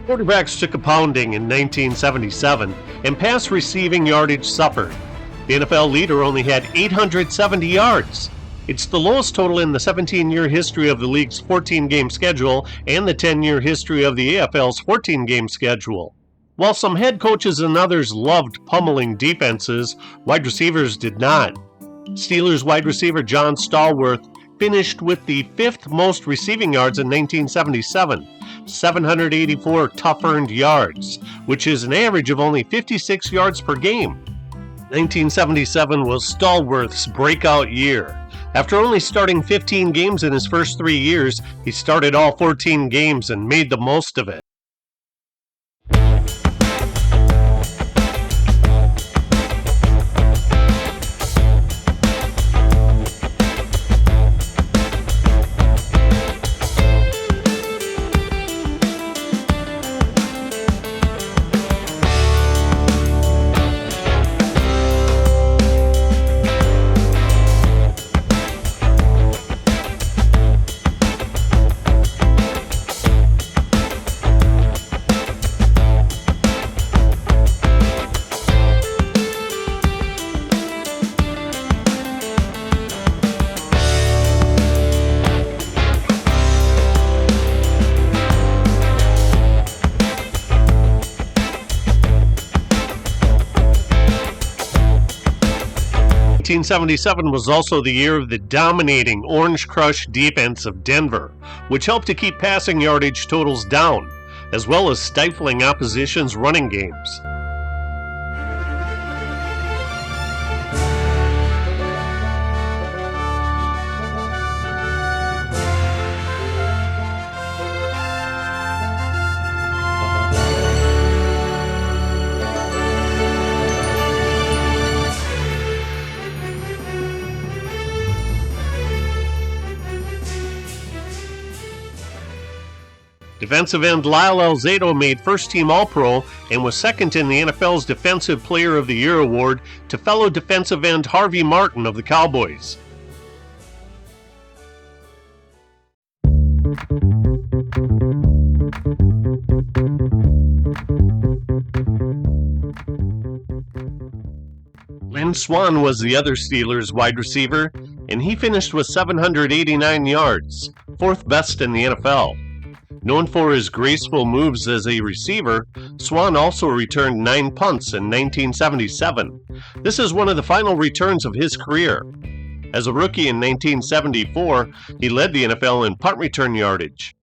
Quarterbacks took a pounding in 1977, and pass receiving yardage suffered. The NFL leader only had 870 yards. It's the lowest total in the 17-year history of the league's 14-game schedule and the 10-year history of the AFL's 14-game schedule. While some head coaches and others loved pummeling defenses, wide receivers did not. Steelers wide receiver John Stallworth finished with the fifth most receiving yards in 1977, 784 tough-earned yards, which is an average of only 56 yards per game. 1977 was Stallworth's breakout year. After only starting 15 games in his first 3 years, he started all 14 games and made the most of it. '77 was also the year of the dominating Orange Crush defense of Denver, which helped to keep passing yardage totals down, as well as stifling opposition's running games. Defensive end Lyle Alzado made first-team All-Pro and was second in the NFL's Defensive Player of the Year award to fellow defensive end Harvey Martin of the Cowboys. Lynn Swann was the other Steelers wide receiver, and he finished with 789 yards, fourth best in the NFL. Known for his graceful moves as a receiver, Swann also returned 9 punts in 1977. This is one of the final returns of his career. As a rookie in 1974, he led the NFL in punt return yardage.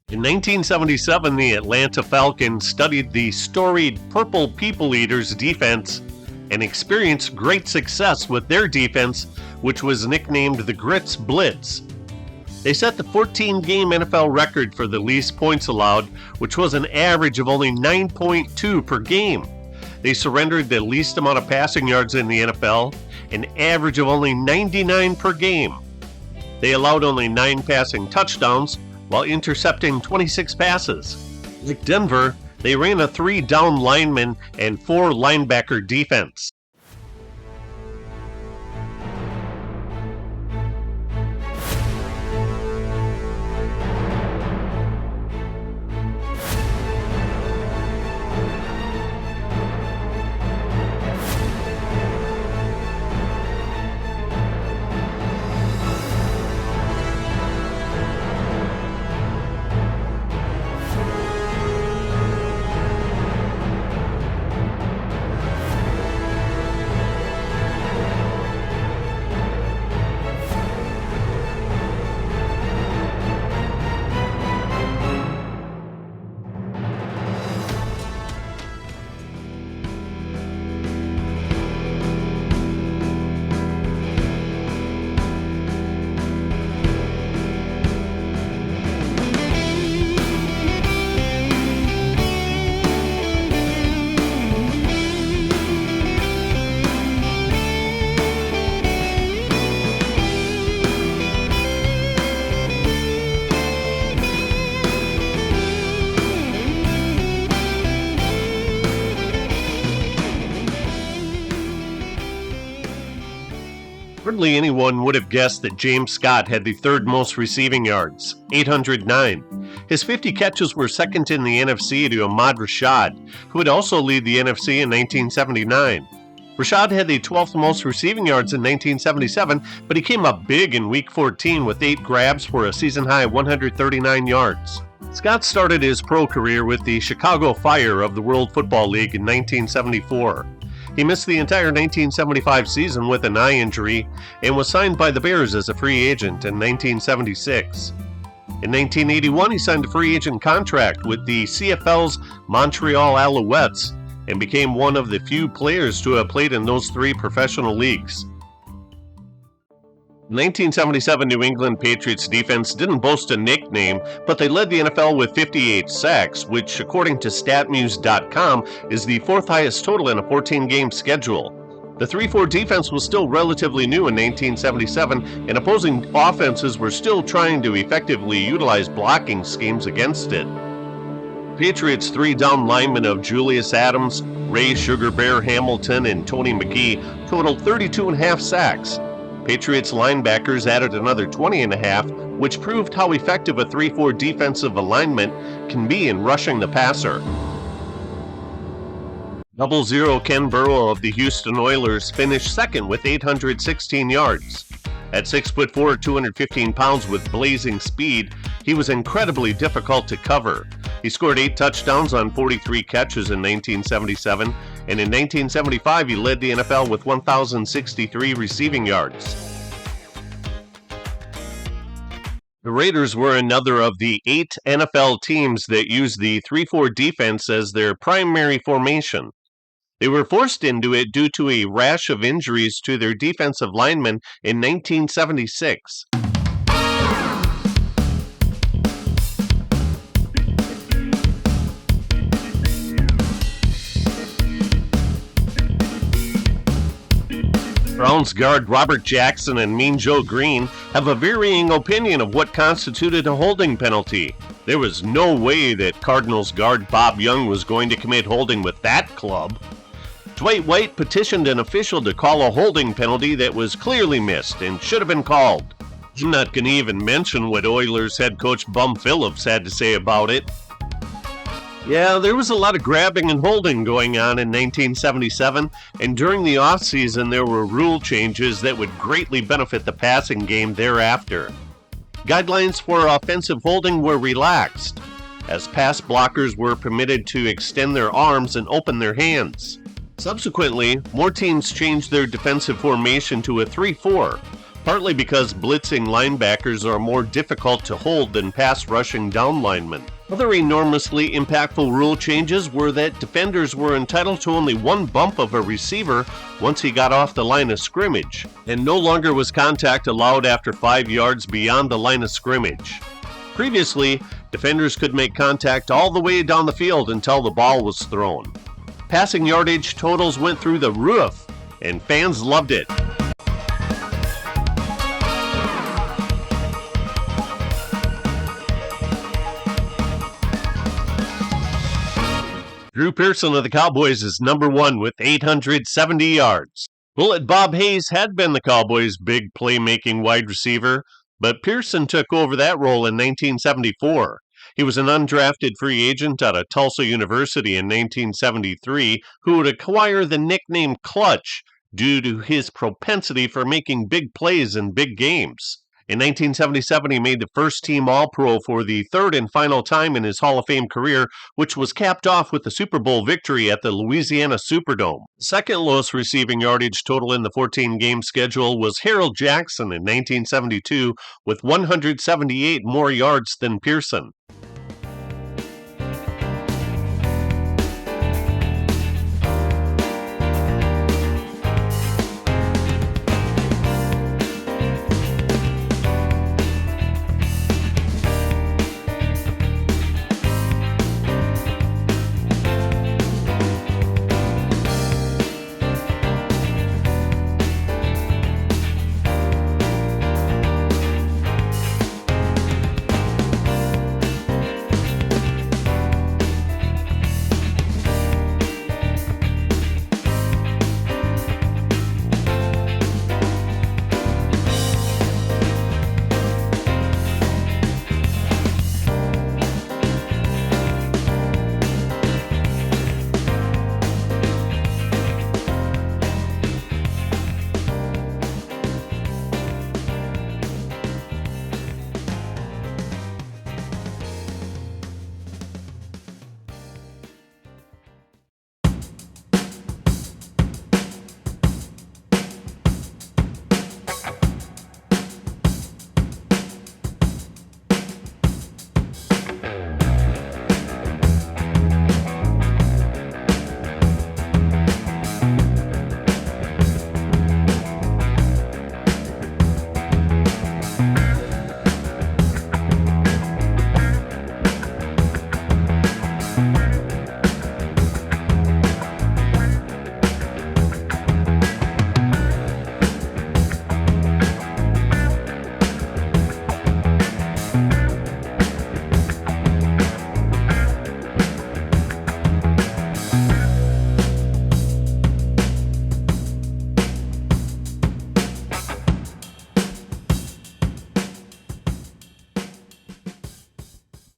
In 1977, the Atlanta Falcons studied the storied Purple People Eaters defense and experienced great success with their defense, which was nicknamed the Grits Blitz. They set the 14-game NFL record for the least points allowed, which was an average of only 9.2 per game. They surrendered the least amount of passing yards in the NFL, an average of only 99 per game. They allowed only 9 passing touchdowns, while intercepting 26 passes. Like Denver, they ran a 3-down lineman and 4 linebacker defense. Hardly anyone would have guessed that James Scott had the third most receiving yards, 809. His 50 catches were second in the NFC to Ahmad Rashad, who would also lead the NFC in 1979. Rashad had the 12th most receiving yards in 1977, but he came up big in Week 14 with 8 grabs for a season-high 139 yards. Scott started his pro career with the Chicago Fire of the World Football League in 1974. He missed the entire 1975 season with an eye injury and was signed by the Bears as a free agent in 1976. In 1981, he signed a free agent contract with the CFL's Montreal Alouettes and became one of the few players to have played in those 3 professional leagues. The 1977 New England Patriots defense didn't boast a nickname, but they led the NFL with 58 sacks, which, according to StatMuse.com, is the 4th highest total in a 14-game schedule. The 3-4 defense was still relatively new in 1977, and opposing offenses were still trying to effectively utilize blocking schemes against it. Patriots' 3 down linemen of Julius Adams, Ray Sugar Bear Hamilton, and Tony McGee totaled 32.5 sacks. Patriots linebackers added another 20.5, which proved how effective a 3-4 defensive alignment can be in rushing the passer. 00 Ken Burrow of the Houston Oilers finished second with 816 yards. At 6'4", 215 pounds with blazing speed, he was incredibly difficult to cover. He scored 8 touchdowns on 43 catches in 1977, and in 1975 he led the NFL with 1,063 receiving yards. The Raiders were another of the 8 NFL teams that used the 3-4 defense as their primary formation. They were forced into it due to a rash of injuries to their defensive linemen in 1976. Browns guard Robert Jackson and Mean Joe Green have a varying opinion of what constituted a holding penalty. There was no way that Cardinals guard Bob Young was going to commit holding with that club. Dwight White petitioned an official to call a holding penalty that was clearly missed and should have been called. I'm not going to even mention what Oilers head coach Bum Phillips had to say about it. Yeah, there was a lot of grabbing and holding going on in 1977, and during the offseason there were rule changes that would greatly benefit the passing game thereafter. Guidelines for offensive holding were relaxed, as pass blockers were permitted to extend their arms and open their hands. Subsequently, more teams changed their defensive formation to a 3-4, partly because blitzing linebackers are more difficult to hold than pass rushing down linemen. Other enormously impactful rule changes were that defenders were entitled to only 1 bump of a receiver once he got off the line of scrimmage, and no longer was contact allowed after 5 yards beyond the line of scrimmage. Previously, defenders could make contact all the way down the field until the ball was thrown. Passing yardage totals went through the roof, and fans loved it. Drew Pearson of the Cowboys is number 1 with 870 yards. Bullet Bob Hayes had been the Cowboys' big playmaking wide receiver, but Pearson took over that role in 1974. He was an undrafted free agent out of Tulsa University in 1973 who would acquire the nickname Clutch due to his propensity for making big plays in big games. In 1977, he made the first-team All-Pro for the 3rd and final time in his Hall of Fame career, which was capped off with the Super Bowl victory at the Louisiana Superdome. The second lowest receiving yardage total in the 14-game schedule was Harold Jackson in 1972 with 178 more yards than Pearson.